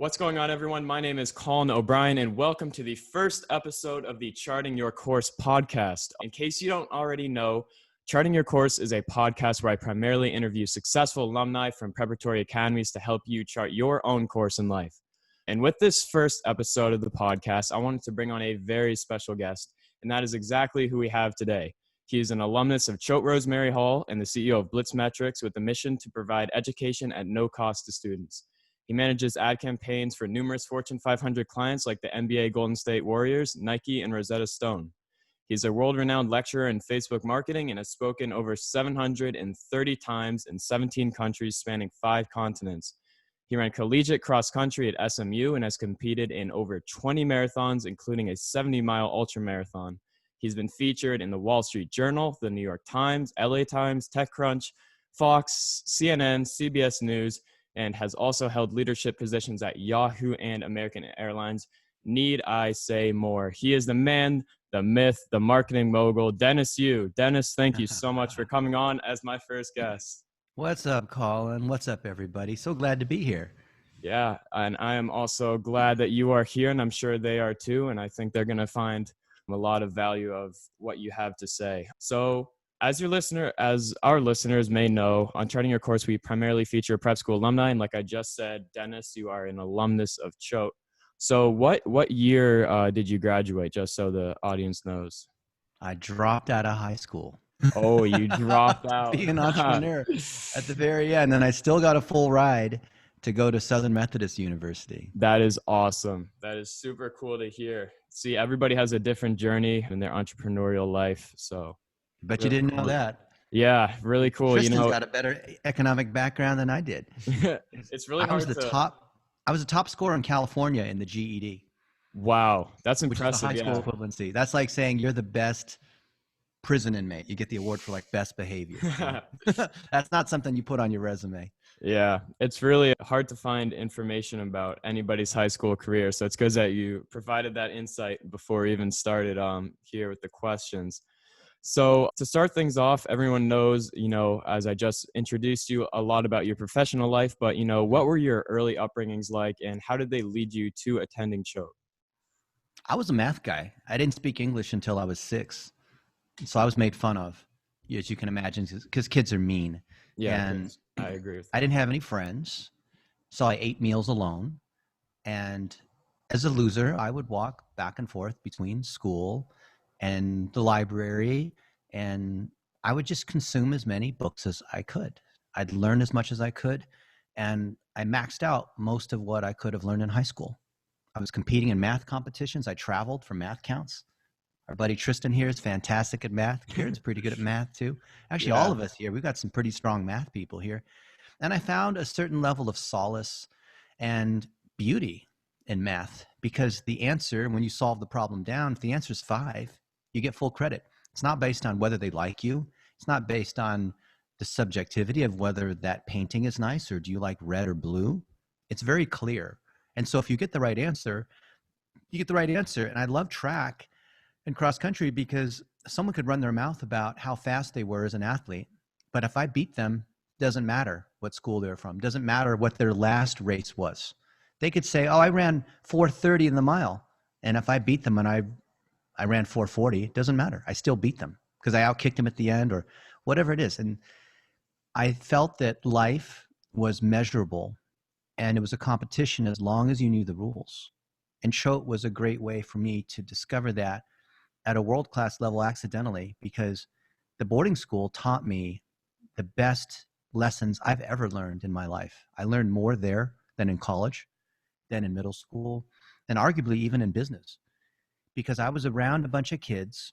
What's going on, everyone? My name is Colin O'Brien, and welcome to the first episode of the Charting Your Course podcast. In case you don't already know, Charting Your Course is a podcast where I primarily interview successful alumni from preparatory academies to help you chart your own course in life. And with this first episode of the podcast, I wanted to bring on a very special guest, and that is exactly who we have today. He is an alumnus of Choate Rosemary Hall and the CEO of Blitz Metrics with the mission to provide education at no cost to students. He manages ad campaigns for numerous Fortune 500 clients like the NBA Golden State Warriors, Nike, and Rosetta Stone. He's a world-renowned lecturer in Facebook marketing and has spoken over 730 times in 17 countries spanning 5 continents. He ran collegiate cross-country at SMU and has competed in over 20 marathons, including a 70-mile ultramarathon. He's been featured in the Wall Street Journal, the New York Times, LA Times, TechCrunch, Fox, CNN, CBS News, and has also held leadership positions at Yahoo and American Airlines. Need I say more? He is the man, the myth, the marketing mogul, Dennis Yu. Dennis, thank you so much for coming on as my first guest. What's up, Colin? What's up, everybody? So glad to be here. Yeah, and I am also glad that you are here, and I'm sure they are too, and I think they're going to find a lot of value of what you have to say. So, as our listeners may know, on Charting Your Course, we primarily feature prep school alumni. And like I just said, Dennis, you are an alumnus of Choate. So what year did you graduate, just so the audience knows? I dropped out of high school. Oh, you dropped out. To be an entrepreneur at the very end. And I still got a full ride to go to Southern Methodist University. That is awesome. That is super cool to hear. See, everybody has a different journey in their entrepreneurial life. So. But you didn't know that. Yeah, really cool. Tristan's got a better economic background than I did. It's really hard I was a top scorer in California in the GED. Wow, that's impressive. Which is the high school equivalency. That's like saying you're the best prison inmate. You get the award for like best behavior. That's not something you put on your resume. Yeah, it's really hard to find information about anybody's high school career. So it's good that you provided that insight before we even started here with the questions. So to start things off, everyone knows, as I just introduced you, a lot about your professional life, but, what were your early upbringings like and how did they lead you to attending Choate? I was a math guy. I didn't speak English until I was 6. So I was made fun of, as you can imagine, because kids are mean. Yeah, and I agree with that. I didn't have any friends, so I ate meals alone. And as a loser, I would walk back and forth between school and the library, and I would just consume as many books as I could. I'd learn as much as I could, and I maxed out most of what I could have learned in high school. I was competing in math competitions. I traveled for math counts. Our buddy Tristan here is fantastic at math. Kieran's pretty good at math too. Actually, all of us here, we've got some pretty strong math people here. And I found a certain level of solace and beauty in math because the answer, when you solve the problem down, if the answer is 5, you get full credit. It's not based on whether they like you. It's not based on the subjectivity of whether that painting is nice or do you like red or blue. It's very clear. And so if you get the right answer, you get the right answer. And I love track and cross country because someone could run their mouth about how fast they were as an athlete. But if I beat them, doesn't matter what school they're from. Doesn't matter what their last race was. They could say, oh, I ran 4:30 in the mile. And if I beat them and I ran 4:40, it doesn't matter. I still beat them because I outkicked them at the end or whatever it is. And I felt that life was measurable and it was a competition as long as you knew the rules. And Choate was a great way for me to discover that at a world-class level accidentally because the boarding school taught me the best lessons I've ever learned in my life. I learned more there than in college, than in middle school, and arguably even in business. Because I was around a bunch of kids,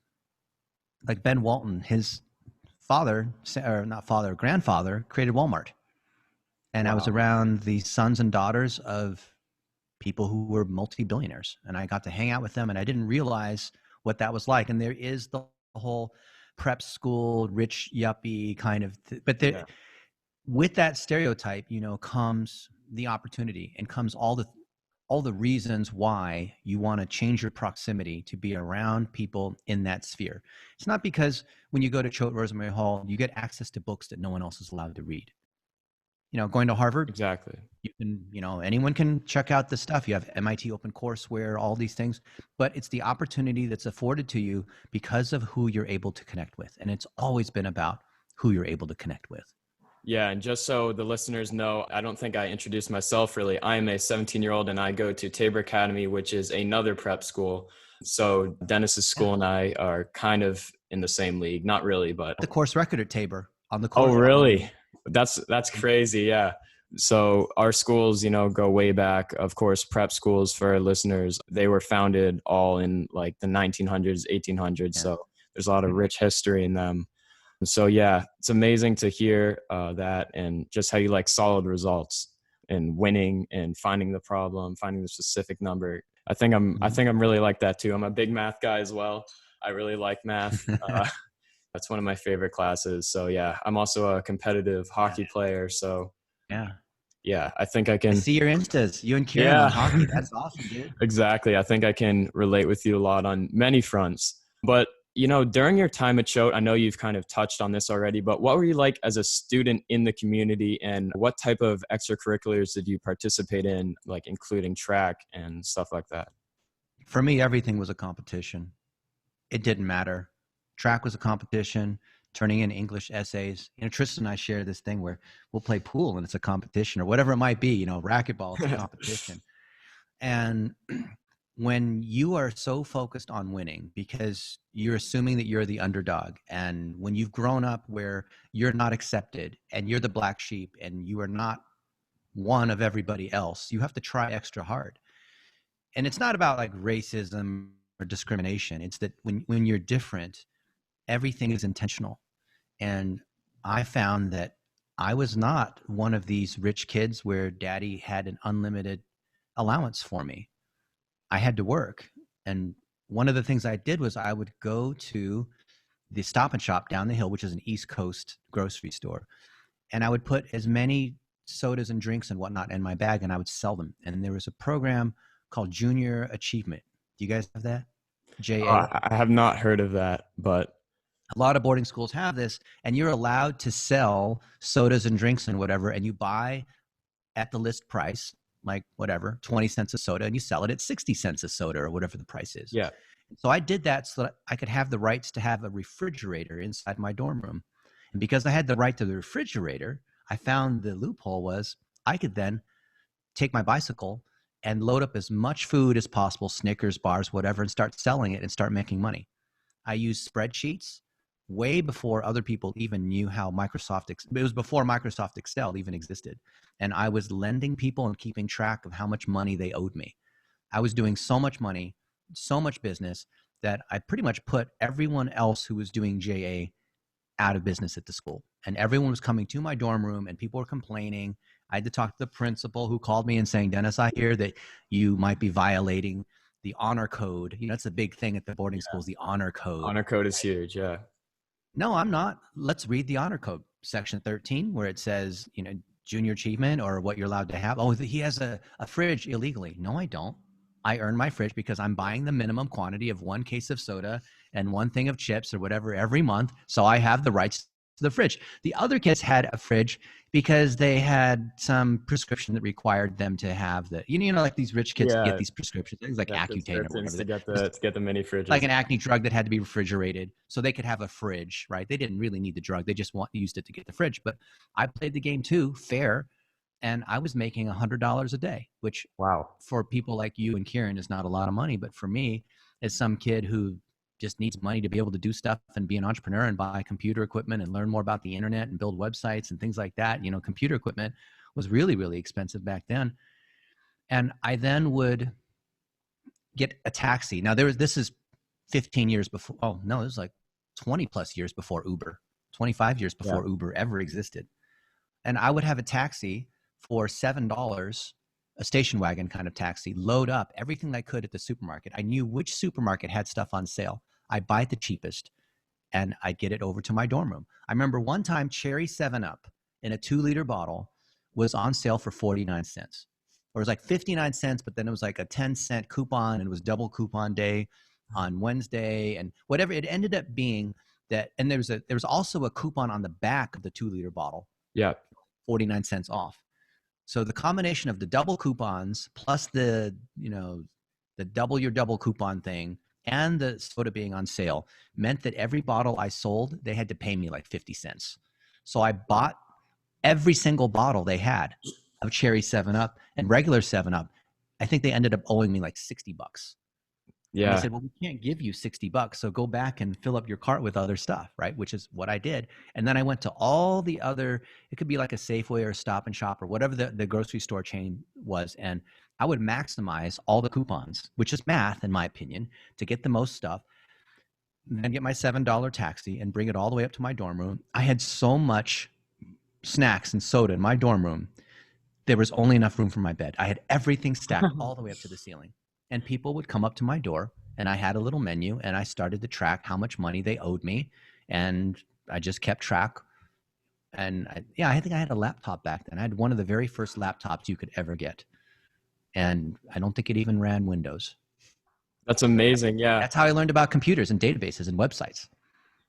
like Ben Walton, his grandfather created Walmart. And wow. I was around the sons and daughters of people who were multi-billionaires. And I got to hang out with them and I didn't realize what that was like. And there is the whole prep school, rich yuppie kind of, with that stereotype, comes the opportunity and comes all the reasons why you want to change your proximity to be around people in that sphere. It's not because when you go to Choate Rosemary Hall, you get access to books that no one else is allowed to read. going to Harvard, Exactly. you can, anyone can check out the stuff. You have MIT Open Courseware, all these things, but it's the opportunity that's afforded to you because of who you're able to connect with. And it's always been about who you're able to connect with. Yeah, and just so the listeners know, I don't think I introduced myself really. I'm a 17-year-old and I go to Tabor Academy, which is another prep school. So Dennis's school and I are kind of in the same league. Not really, but The course record at Tabor on the oh, course. really? That's crazy. Yeah. So our schools, go way back. Of course, prep schools for our listeners, they were founded all in like the 1900s, 1800s. Yeah. So there's a lot of rich history in them. So yeah, it's amazing to hear that and just how you like solid results and winning and finding the problem, finding the specific number. I think I'm really like that too. I'm a big math guy as well. I really like math. That's one of my favorite classes. So yeah, I'm also a competitive hockey player. So Yeah. yeah, I think I I can. see your Instas, you and Kieran Yeah, on hockey. That's awesome, dude. exactly. I think I can relate with you a lot on many fronts. But during your time at Choate, I know you've kind of touched on this already, but what were you like as a student in the community and what type of extracurriculars did you participate in, like including track and stuff like that? For me, everything was a competition. It didn't matter. Track was a competition, turning in English essays. Tristan and I share this thing where we'll play pool and it's a competition or whatever it might be, racquetball, it's a competition. And when you are so focused on winning because you're assuming that you're the underdog, and when you've grown up where you're not accepted and you're the black sheep and you are not one of everybody else, you have to try extra hard. And it's not about like racism or discrimination. It's that when you're different, everything is intentional. And I found that I was not one of these rich kids where daddy had an unlimited allowance for me. I had to work. And one of the things I did was I would go to the Stop and Shop down the hill, which is an East Coast grocery store, and I would put as many sodas and drinks and whatnot in my bag and I would sell them. And there was a program called Junior Achievement. Do you guys have that? JA? I have not heard of that, but A lot of boarding schools have this, and you're allowed to sell sodas and drinks and whatever, and you buy at the list price, like whatever, 20 cents a soda, and you sell it at 60 cents a soda or whatever the price is. yeah. So I did that so that I could have the rights to have a refrigerator inside my dorm room. And because I had the right to the refrigerator, I found the loophole was I could then take my bicycle and load up as much food as possible, Snickers, bars, whatever, and start selling it and start making money. I used spreadsheets way before other people even knew how it was before Microsoft Excel even existed. And I was lending people and keeping track of how much money they owed me. I was doing so much money, so much business that I pretty much put everyone else who was doing JA out of business at the school. And everyone was coming to my dorm room and people were complaining. I had to talk to the principal who called me and saying, Dennis, I hear that you might be violating the honor code. That's a big thing at the boarding schools, the honor code. Honor code is huge. Yeah. No, I'm not. Let's read the honor code, section 13, where it says, junior achievement or what you're allowed to have. Oh, he has a fridge illegally. No, I don't. I earn my fridge because I'm buying the minimum quantity of one case of soda and one thing of chips or whatever every month. So I have the rights to the fridge. The other kids had a fridge because they had some prescription that required them to have like these rich kids get these prescriptions, things like Accutane or whatever. To get the mini fridges. Like an acne drug that had to be refrigerated so they could have a fridge, right? They didn't really need the drug. They just used it to get the fridge. But I played the game too, fair. And I was making $100 a day, which for people like you and Kieran is not a lot of money. But for me, as some kid who just needs money to be able to do stuff and be an entrepreneur and buy computer equipment and learn more about the internet and build websites and things like that, computer equipment was really, really expensive back then. And I then would get a taxi. Now this is 15 years before. Oh no, it was like 20 plus years before Uber, 25 years before Uber ever existed. And I would have a taxi for $7, a station wagon kind of taxi, load up everything I could at the supermarket. I knew which supermarket had stuff on sale. I'd buy it the cheapest and I'd get it over to my dorm room. I remember one time Cherry 7-Up in a 2-liter bottle was on sale for 49 cents. Or it was like 59 cents, but then it was like a 10-cent coupon and it was double coupon day on Wednesday and whatever. It ended up being that, and there was also a coupon on the back of the 2-liter bottle. Yeah. 49 cents off. So the combination of the double coupons plus the, the double your double coupon thing and the soda being on sale meant that every bottle I sold, they had to pay me like 50 cents. So I bought every single bottle they had of cherry 7 Up and regular 7 Up. I think they ended up owing me like $60. And they Yeah. said, well, we can't give you $60, so go back and fill up your cart with other stuff, right? Which is what I did. And then I went to all the other, it could be like a Safeway or a Stop and Shop or whatever the grocery store chain was. And I would maximize all the coupons, which is math, in my opinion, to get the most stuff. Then get my $7 taxi and bring it all the way up to my dorm room. I had so much snacks and soda in my dorm room. There was only enough room for my bed. I had everything stacked all the way up to the ceiling. And people would come up to my door, and I had a little menu, and I started to track how much money they owed me. And I just kept track. And I think I had a laptop back then. I had one of the very first laptops you could ever get. And I don't think it even ran Windows. That's amazing. Yeah. That's how I learned about computers and databases and websites.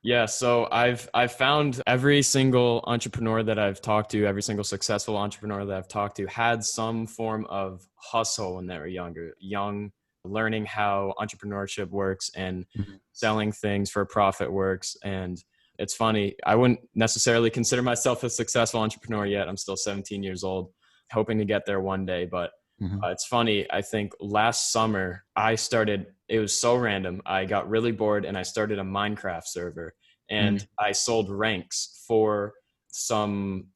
Yeah, so I've found every single entrepreneur that I've talked to, every single successful entrepreneur that I've talked to had some form of hustle when they were young, learning how entrepreneurship works and selling things for profit works. And it's funny, I wouldn't necessarily consider myself a successful entrepreneur yet. I'm still 17 years old, hoping to get there one day. But it's funny, I think last summer it was so random. I got really bored and I started a Minecraft server, and I sold ranks for some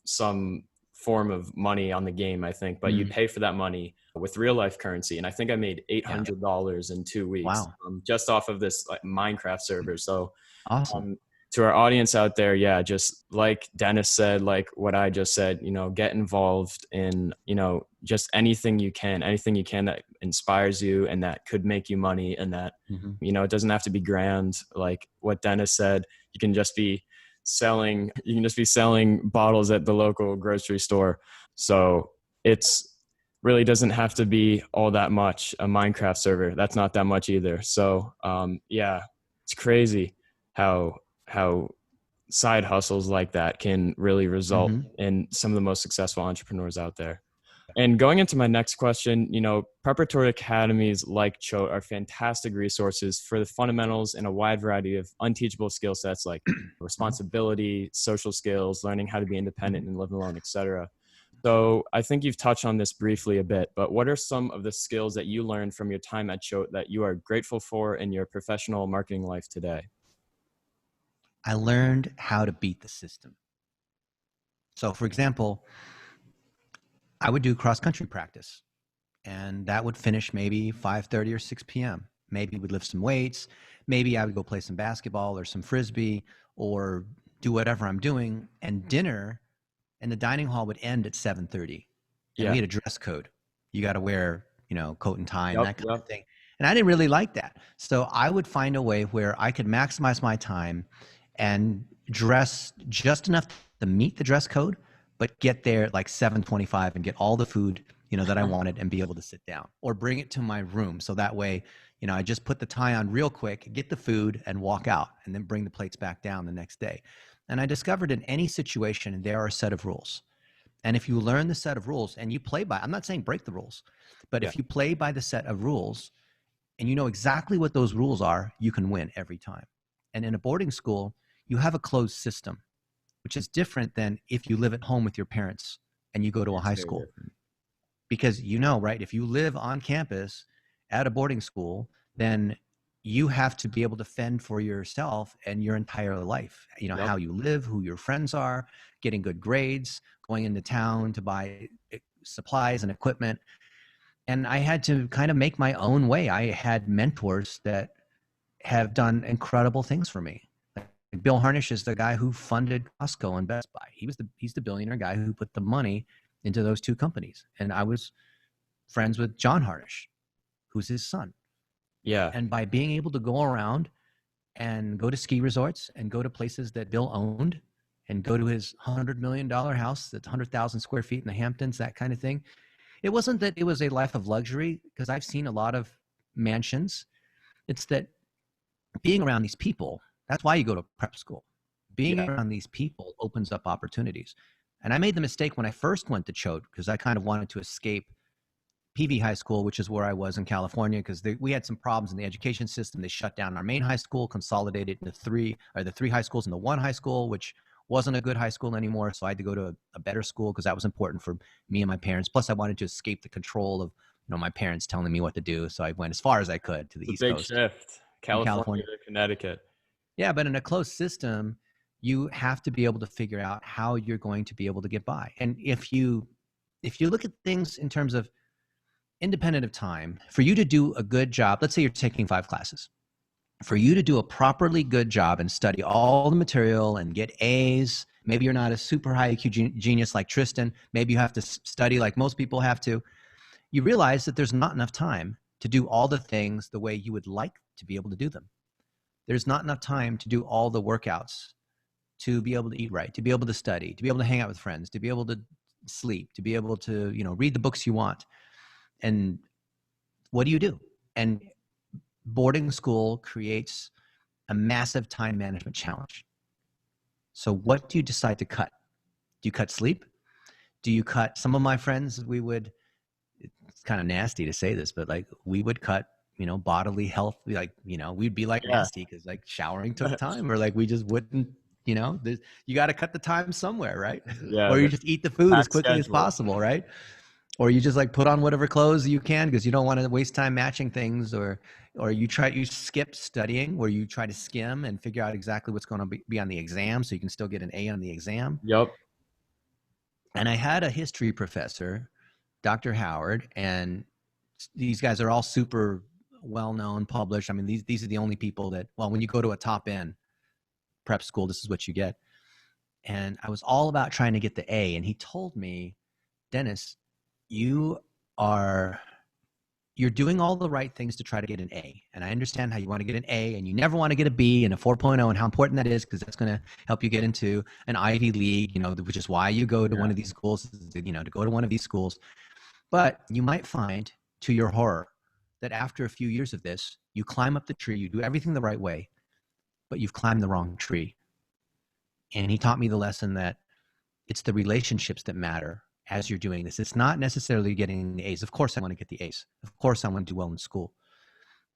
form of money on the game, I think, but you pay for that money with real life currency. And I think I made $800 in 2 weeks. Wow. Just off of this Minecraft server. So Awesome. to our audience out there, yeah, just like Dennis said, like what I just said, get involved in, just anything you can that inspires you and that could make you money, and that, it doesn't have to be grand. Like what Dennis said, you can just be selling bottles at the local grocery store. So it's really doesn't have to be all that much. A Minecraft server, that's not that much either. So yeah, it's crazy how side hustles like that can really result in some of the most successful entrepreneurs out there. And going into my next question, preparatory academies like Choate are fantastic resources for the fundamentals and a wide variety of unteachable skill sets like responsibility, social skills, learning how to be independent and live alone, etc. So I think you've touched on this briefly a bit, but what are some of the skills that you learned from your time at Choate that you are grateful for in your professional marketing life today? I learned how to beat the system. So, for example, I would do cross-country practice, and that would finish maybe 5:30 or 6 p.m. Maybe we'd lift some weights. Maybe I would go play some basketball or some frisbee or do whatever I'm doing. And dinner in the dining hall would end at 7:30. And we had a dress code. You got to wear, coat and tie and that kind of thing. And I didn't really like that. So I would find a way where I could maximize my time and dress just enough to meet the dress code, but get there at like 7:25 and get all the food, that I wanted and be able to sit down or bring it to my room. So that way, I just put the tie on real quick, get the food and walk out and then bring the plates back down the next day. And I discovered in any situation, there are a set of rules. And if you learn the set of rules and you play by, I'm not saying break the rules, but if you play by the set of rules and you know exactly what those rules are, you can win every time. And in a boarding school, you have a closed system, which is different than if you live at home with your parents and you go to a high school. Because right, if you live on campus at a boarding school, then you have to be able to fend for yourself and your entire life. How you live, who your friends are, getting good grades, going into town to buy supplies and equipment. And I had to kind of make my own way. I had mentors that have done incredible things for me. Bill Harnish is the guy who funded Costco and Best Buy. He's the billionaire guy who put the money into those two companies. And I was friends with John Harnish, who's his son. Yeah. And by being able to go around and go to ski resorts and go to places that Bill owned and go to his $100 million house that's 100,000 square feet in the Hamptons, that kind of thing. It wasn't that it was a life of luxury, because I've seen a lot of mansions. It's that being around these people, that's why you go to prep school. Being around these people opens up opportunities. And I made the mistake when I first went to Choate because I kind of wanted to escape PV High School, which is where I was in California, because we had some problems in the education system. They shut down our main high school, consolidated into the three high schools into one high school, which wasn't a good high school anymore. So I had to go to a better school because that was important for me and my parents. Plus, I wanted to escape the control of my parents telling me what to do. So I went as far as I could to the It's a East big Coast shift, in California California. to Connecticut. Yeah, but in a closed system, you have to be able to figure out how you're going to be able to get by. And if you look at things in terms of independent of time, for you to do a good job, let's say you're taking 5 classes, for you to do a properly good job and study all the material and get A's, maybe you're not a super high IQ genius like Tristan, maybe you have to study like most people have to, you realize that there's not enough time to do all the things the way you would like to be able to do them. There's not enough time to do all the workouts, to be able to eat right, to be able to study, to be able to hang out with friends, to be able to sleep, to be able to, read the books you want. And what do you do? And boarding school creates a massive time management challenge. So what do you decide to cut? Do you cut sleep? Do you cut, some of my friends, it's kind of nasty to say this, but like we would cut, bodily health, like, we'd be like Yeah. nasty because like showering took time, or like we just wouldn't, you got to cut the time somewhere, right? Yeah, Or you the just eat the food as packed quickly as schedule. possible, right? Or you just like put on whatever clothes you can because you don't want to waste time matching things, or you skip studying, where you try to skim and figure out exactly what's going to be on the exam so you can still get an A on the exam. Yep. And I had a history professor, Dr. Howard, and these guys are all super well-known, published. I mean, these are the only people that, well, when you go to a top-end prep school, this is what you get. And I was all about trying to get the A. And he told me, Dennis, you're doing all the right things to try to get an A. And I understand how you want to get an A and you never want to get a B and a 4.0 and how important that is, because that's going to help you get into an Ivy League, which is why you go to one of these schools, to go to one of these schools. But you might find, to your horror, that after a few years of this, you climb up the tree, you do everything the right way, but you've climbed the wrong tree. And he taught me the lesson that it's the relationships that matter as you're doing this. It's not necessarily getting the A's. Of course I want to get the A's. Of course I want to do well in school.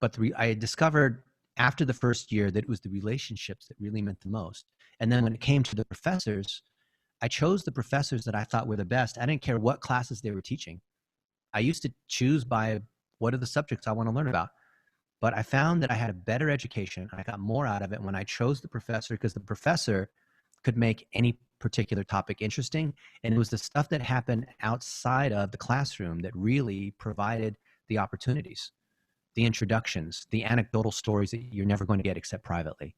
But I discovered after the first year that it was the relationships that really meant the most. And then when it came to the professors, I chose the professors that I thought were the best. I didn't care what classes they were teaching. I used to choose by what are the subjects I want to learn about. But I found that I had a better education. I got more out of it when I chose the professor, because the professor could make any particular topic interesting. And it was the stuff that happened outside of the classroom that really provided the opportunities, the introductions, the anecdotal stories that you're never going to get except privately.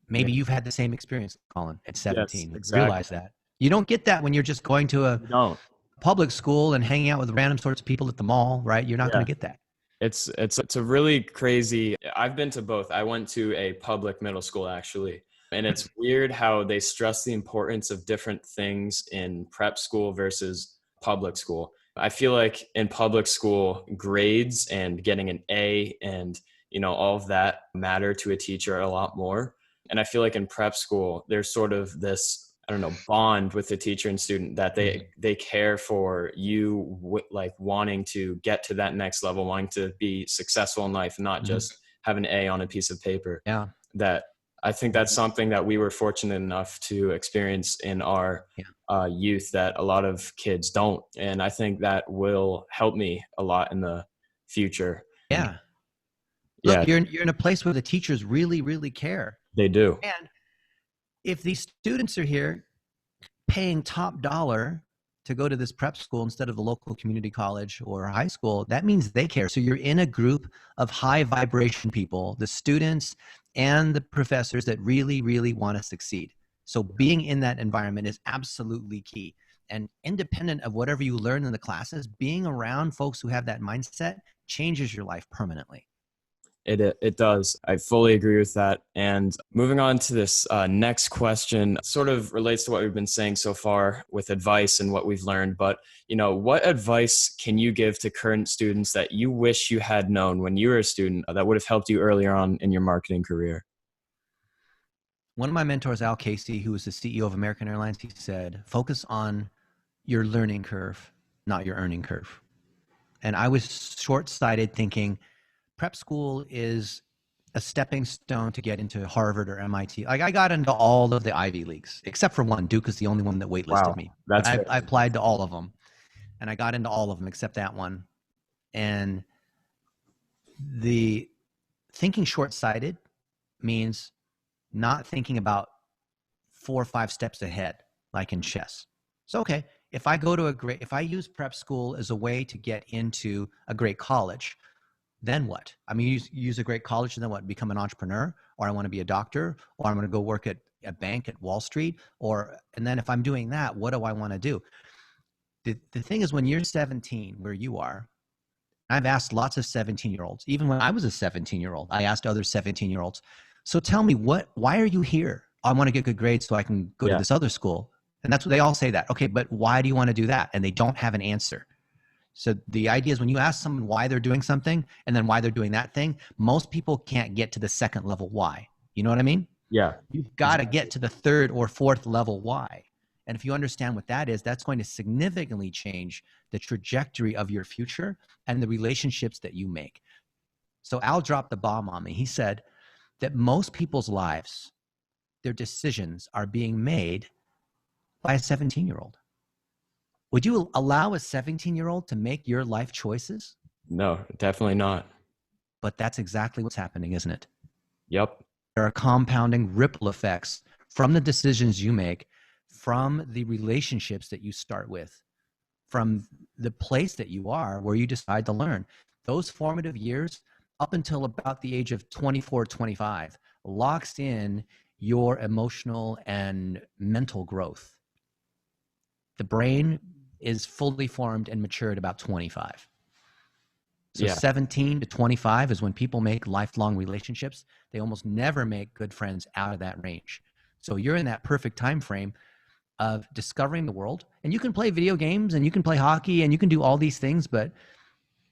Maybe you've had the same experience, Colin, at Yes, 17. exactly. Realize that. You don't get that when you're just going to a Don't. public school and hanging out with random sorts of people at the mall, right? You're not going Yeah. to get that. It's a really crazy. I've been to both. I went to a public middle school actually, and it's weird how they stress the importance of different things in prep school versus public school. I feel like in public school, grades and getting an A and all of that matter to a teacher a lot more. And I feel like in prep school, there's sort of this, I don't know, bond with the teacher and student that they care for you, like wanting to get to that next level, wanting to be successful in life, not just have an A on a piece of paper. Yeah. That I think that's something that we were fortunate enough to experience in our youth that a lot of kids don't. And I think that will help me a lot in the future. Yeah. Yeah, Look, you're in a place where the teachers really, really care. they do. And if these students are here paying top dollar to go to this prep school instead of the local community college or high school, that means they care. So you're in a group of high vibration people, the students and the professors that really, really want to succeed. So being in that environment is absolutely key. And independent of whatever you learn in the classes, being around folks who have that mindset changes your life permanently. It does. I fully agree with that. And moving on to this next question, sort of relates to what we've been saying so far with advice and what we've learned. But what advice can you give to current students that you wish you had known when you were a student that would have helped you earlier on in your marketing career? One of my mentors, Al Casey, who was the CEO of American Airlines, he said, focus on your learning curve, not your earning curve. And I was short-sighted thinking prep school is a stepping stone to get into Harvard or MIT. Like I got into all of the Ivy Leagues, except for one. Duke is the only one that waitlisted Wow, me. But that's I great. applied to all of them, and I got into all of them except that one. And the thinking short-sighted means not thinking about 4 or 5 steps ahead, like in chess. So, okay, if I use prep school as a way to get into a great college, then what? I mean, use a great college and then what? Become an entrepreneur, or I want to be a doctor, or I'm going to go work at a bank at Wall Street, and then if I'm doing that, what do I want to do? The thing is, when you're 17, where you are, I've asked lots of 17-year-olds. Even when I was a 17-year-old, I asked other 17-year-olds, so tell me, why are you here? I want to get good grades so I can go to Yeah. this other school. And that's what they all say that. Okay, but why do you want to do that? And they don't have an answer. So the idea is when you ask someone why they're doing something and then why they're doing that thing, most people can't get to the second level why. You know what I mean? Yeah. You've got to get to the third or fourth level why. And if you understand what that is, that's going to significantly change the trajectory of your future and the relationships that you make. So Al dropped the bomb on me. He said that most people's lives, their decisions are being made by a 17-year-old. Would you allow a 17-year-old to make your life choices? No, definitely not. But that's exactly what's happening, isn't it? Yep. There are compounding ripple effects from the decisions you make, from the relationships that you start with, from the place that you are where you decide to learn. Those formative years, up until about the age of 24, 25, locks in your emotional and mental growth. The brain is fully formed and mature at about 25. So Yeah. 17 to 25 is when people make lifelong relationships. They almost never make good friends out of that range. So you're in that perfect time frame of discovering the world. And you can play video games and you can play hockey and you can do all these things, but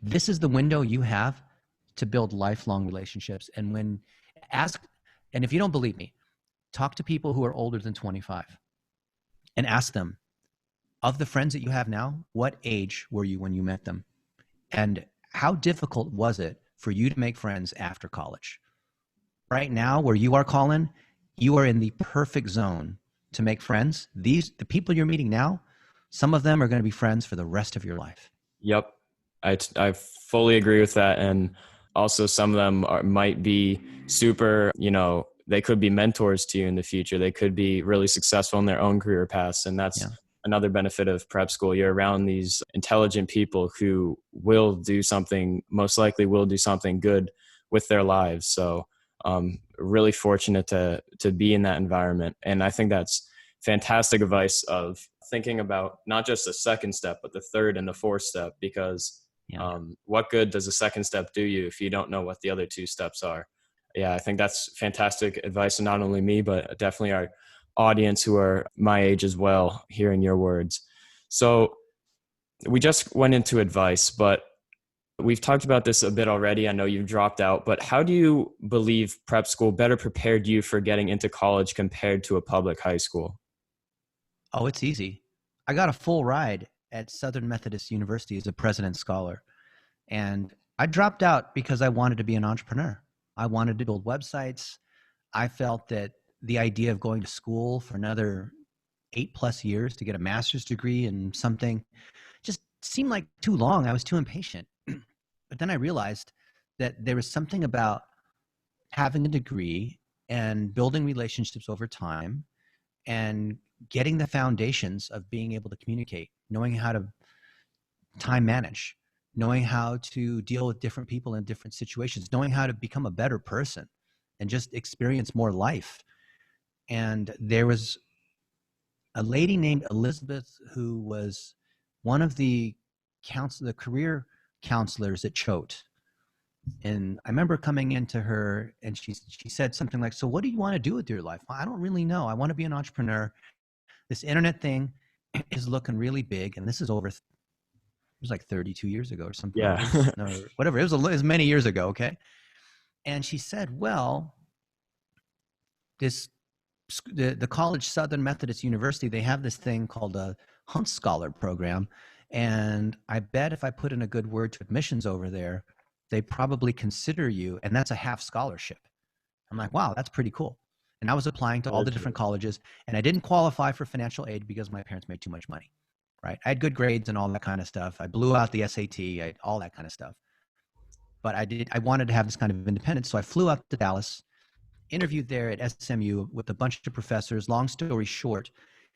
this is the window you have to build lifelong relationships. And if you don't believe me, talk to people who are older than 25 and ask them, of the friends that you have now, what age were you when you met them? And how difficult was it for you to make friends after college? Right now, where you are, Colin, you are in the perfect zone to make friends. The people you're meeting now, some of them are going to be friends for the rest of your life. Yep. I fully agree with that. And also some of them might be super, they could be mentors to you in the future. They could be really successful in their own career paths. And that's another benefit of prep school. You're around these intelligent people who most likely will do something good with their lives. So really fortunate to be in that environment. And I think that's fantastic advice of thinking about not just the second step, but the third and the fourth step, because what good does the second step do you if you don't know what the other two steps are? Yeah, I think that's fantastic advice. And not only me, but definitely our audience who are my age as well, hearing your words. So we just went into advice, but we've talked about this a bit already. I know you've dropped out, but how do you believe prep school better prepared you for getting into college compared to a public high school? Oh, it's easy. I got a full ride at Southern Methodist University as a President's Scholar. And I dropped out because I wanted to be an entrepreneur. I wanted to build websites. I felt that the idea of going to school for another 8+ years to get a master's degree in something just seemed like too long. I was too impatient. But then I realized that there was something about having a degree and building relationships over time and getting the foundations of being able to communicate, knowing how to time manage, knowing how to deal with different people in different situations, knowing how to become a better person and just experience more life. And there was a lady named Elizabeth who was one of the career counselors at Choate. And I remember coming into her and she said something like, so what do you want to do with your life? Well, I don't really know. I want to be an entrepreneur. This internet thing is looking really big. And this is over, it was like 32 years ago or something. Yeah. No, whatever. It was many years ago. Okay. And she said, well, this the college, Southern Methodist University, they have this thing called a Hunt Scholar program. And I bet if I put in a good word to admissions over there, they probably consider you, and that's a half scholarship. I'm like, wow, that's pretty cool. And I was applying to all the different colleges, and I didn't qualify for financial aid because my parents made too much money, right? I had good grades and all that kind of stuff. I blew out the SAT, all that kind of stuff. But I wanted to have this kind of independence. So I flew out to Dallas, interviewed there at SMU with a bunch of professors. Long story short,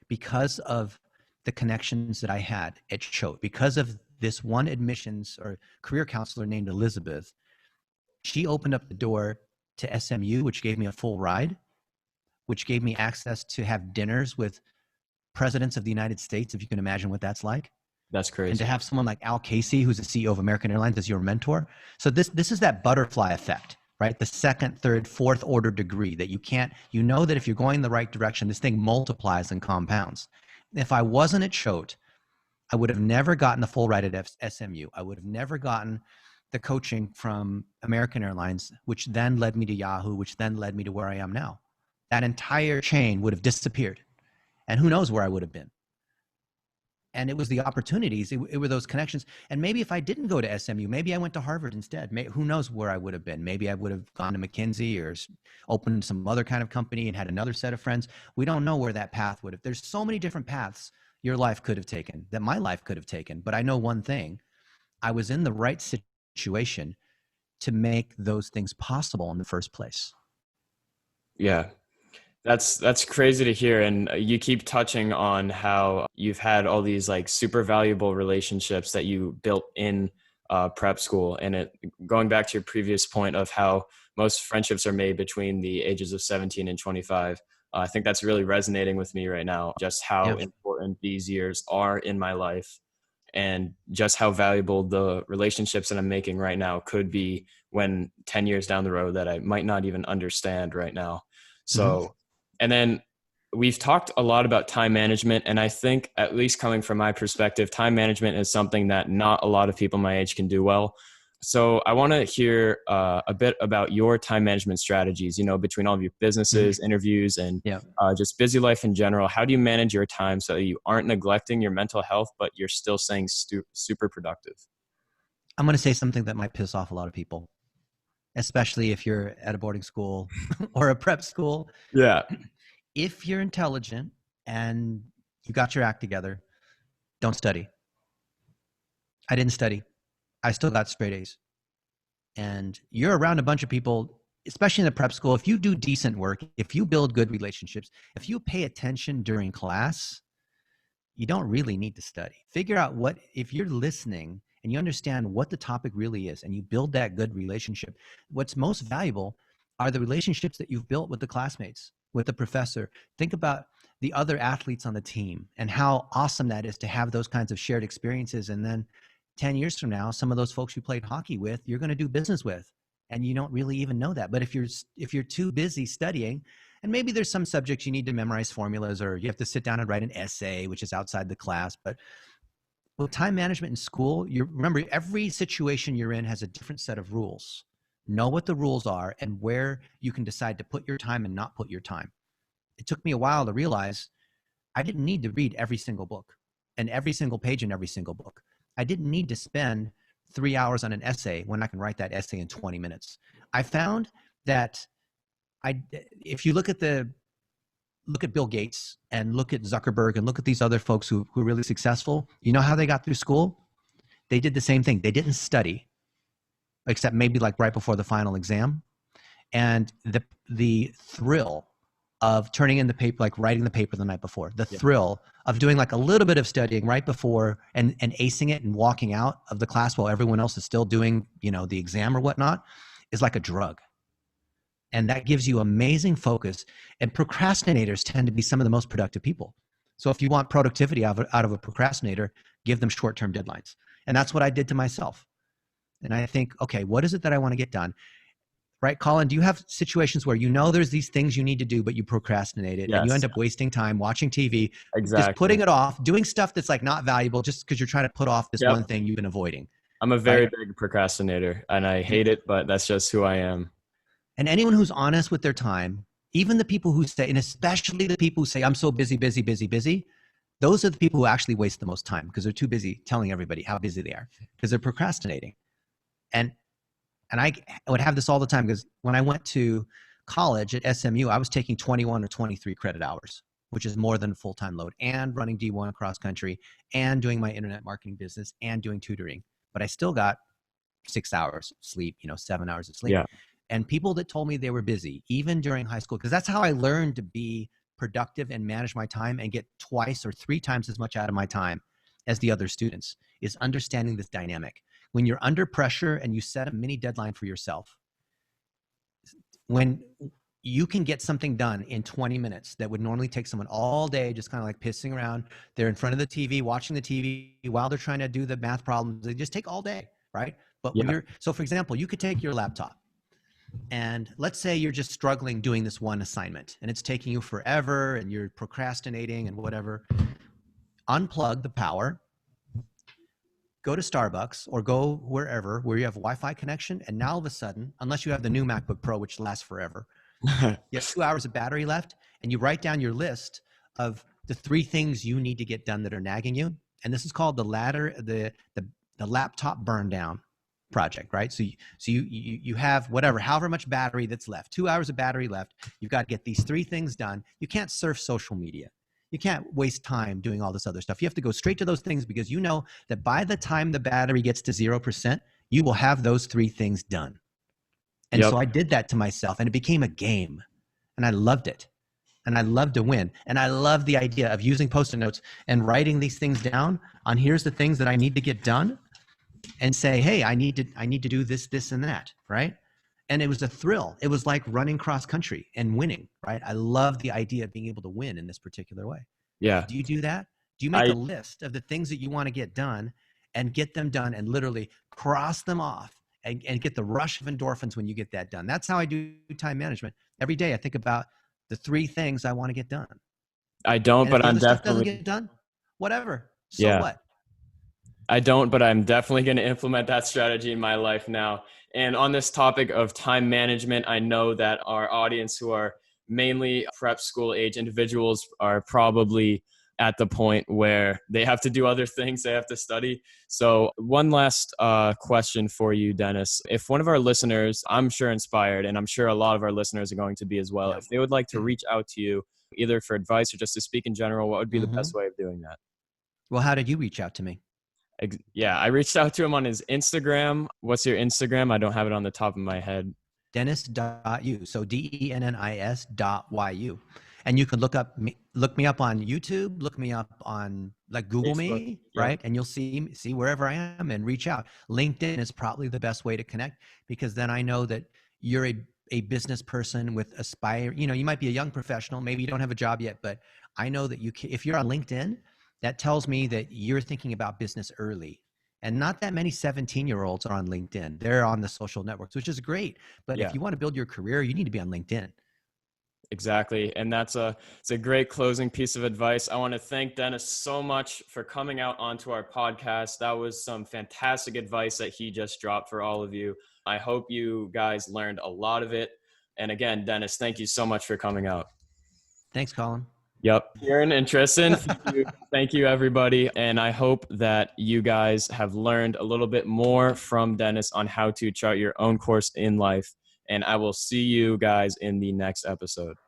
because of the connections that I had at Choate, because of this one admissions or career counselor named Elizabeth, she opened up the door to SMU, which gave me a full ride, which gave me access to have dinners with presidents of the United States, if you can imagine what that's like. That's crazy. And to have someone like Al Casey, who's the CEO of American Airlines, as your mentor. So this is that butterfly effect, right? The second, third, fourth order degree that you can't, you know that if you're going the right direction, this thing multiplies and compounds. If I wasn't at Choate, I would have never gotten the full ride at SMU. I would have never gotten the coaching from American Airlines, which then led me to Yahoo, which then led me to where I am now. That entire chain would have disappeared. And who knows where I would have been. And it was the opportunities, it were those connections. And maybe if I didn't go to SMU, maybe I went to Harvard instead. Who knows where I would have been? Maybe I would have gone to McKinsey or opened some other kind of company and had another set of friends. We don't know where that path would have. There's so many different paths your life could have taken, that my life could have taken. But I know one thing, I was in the right situation to make those things possible in the first place. Yeah. That's crazy to hear. And you keep touching on how you've had all these like super valuable relationships that you built in prep school. And it going back to your previous point of how most friendships are made between the ages of 17 and 25. I think that's really resonating with me right now, just how important these years are in my life and just how valuable the relationships that I'm making right now could be when 10 years down the road that I might not even understand right now. So, and then we've talked a lot about time management. And I think, at least coming from my perspective, time management is something that not a lot of people my age can do well. So I want to hear a bit about your time management strategies, you know, between all of your businesses, interviews, and just busy life in general. How do you manage your time so that you aren't neglecting your mental health, but you're still staying super productive? I'm going to say something that might piss off a lot of people, especially if you're at a boarding school or a prep school. Yeah. If you're intelligent and you got your act together, don't study. I didn't study. I still got straight A's. And you're around a bunch of people, especially in the prep school. If you do decent work, if you build good relationships, if you pay attention during class, you don't really need to study. Figure out what, if you're listening and you understand what the topic really is and you build that good relationship, what's most valuable are the relationships that you've built with the classmates, with the professor. Think about the other athletes on the team and how awesome that is to have those kinds of shared experiences. And then 10 years from now, some of those folks you played hockey with, you're going to do business with, and you don't really even know that. But if you're too busy studying, and maybe there's some subjects you need to memorize formulas, or you have to sit down and write an essay, which is outside the class. But with time management in school, remember, every situation you're in has a different set of rules. Know what the rules are and where you can decide to put your time and not put your time. It took me a while to realize I didn't need to read every single book and every single page in every single book. I didn't need to spend 3 hours on an essay when I can write that essay in 20 minutes. I found that if you look at Bill Gates and look at Zuckerberg and look at these other folks who are really successful, you know how they got through school? They did the same thing. They didn't study, except maybe like right before the final exam. And the thrill of turning in the paper, like writing the paper the night before, the thrill of doing like a little bit of studying right before and acing it and walking out of the class while everyone else is still doing, the exam or whatnot, is like a drug. And that gives you amazing focus. And procrastinators tend to be some of the most productive people. So if you want productivity out of a procrastinator, give them short-term deadlines. And that's what I did to myself. And I think, okay, what is it that I want to get done? Right, Colin, do you have situations where there's these things you need to do, but you procrastinate it, and you end up wasting time watching TV, just putting it off, doing stuff that's like not valuable just because you're trying to put off this one thing you've been avoiding? I'm a very big procrastinator, and I hate it, but that's just who I am. And anyone who's honest with their time Even the people who say, and especially the people who say, I'm so busy, busy, busy, busy, those are the people who actually waste the most time because they're too busy telling everybody how busy they are because they're procrastinating. And I would have this all the time because when I went to college at SMU, I was taking 21 or 23 credit hours, which is more than a full-time load, and running D1 cross country and doing my internet marketing business and doing tutoring. But I still got 6 hours sleep, 7 hours of sleep. Yeah. And people that told me they were busy, even during high school, because that's how I learned to be productive and manage my time and get twice or three times as much out of my time as the other students, is understanding this dynamic. When you're under pressure and you set a mini deadline for yourself, when you can get something done in 20 minutes that would normally take someone all day, just kind of like pissing around, they're in front of the TV, watching the TV while they're trying to do the math problems, they just take all day, right? But when you're, so for example, you could take your laptop and let's say you're just struggling doing this one assignment and it's taking you forever and you're procrastinating and whatever. Unplug the power, go to Starbucks or go wherever where you have Wi-Fi connection. And now all of a sudden, unless you have the new MacBook Pro, which lasts forever, you have 2 hours of battery left and you write down your list of the 3 things you need to get done that are nagging you. And this is called the laptop burn down project, right? So you have however much battery that's left, 2 hours of battery left. You've got to get these 3 things done. You can't surf social media. You can't waste time doing all this other stuff. You have to go straight to those things because you know that by the time the battery gets to 0%, you will have those 3 things done. And so I did that to myself and it became a game and I loved it. And I love to win. And I love the idea of using Post-it notes and writing these things down on here's the things that I need to get done and say, hey, I need to do this, this, and that, right? And it was a thrill. It was like running cross country and winning, right? I love the idea of being able to win in this particular way. Yeah. Do you do that? Do you make a list of the things that you want to get done and get them done and literally cross them off and get the rush of endorphins when you get that done? That's how I do time management. Every day I think about the 3 things I want to get done. I don't, and but if the I'm other stuff definitely doesn't get done, whatever. So what? I don't, but I'm definitely going to implement that strategy in my life now. And on this topic of time management, I know that our audience who are mainly prep school age individuals are probably at the point where they have to do other things, they have to study. So one last question for you, Dennis. If one of our listeners, I'm sure inspired, and I'm sure a lot of our listeners are going to be as well, if they would like to reach out to you, either for advice or just to speak in general, what would be the best way of doing that? Well, how did you reach out to me? Yeah, I reached out to him on his Instagram. What's your Instagram? I don't have it on the top of my head. Dennis.u. So DENNIS.YU. And you can look me up on YouTube, look me up on like Google Facebook, me, right? And you'll see wherever I am and reach out. LinkedIn is probably the best way to connect because then I know that you're a business person with aspire, you might be a young professional, maybe you don't have a job yet, but I know that if you're on LinkedIn, that tells me that you're thinking about business early. And not that many 17-year-olds are on LinkedIn. They're on the social networks, which is great. But if you want to build your career, you need to be on LinkedIn. Exactly. And it's a great closing piece of advice. I want to thank Dennis so much for coming out onto our podcast. That was some fantastic advice that he just dropped for all of you. I hope you guys learned a lot of it. And again, Dennis, thank you so much for coming out. Thanks, Colin. Yep. Kieran and Tristan, thank you, everybody. And I hope that you guys have learned a little bit more from Dennis on how to chart your own course in life. And I will see you guys in the next episode.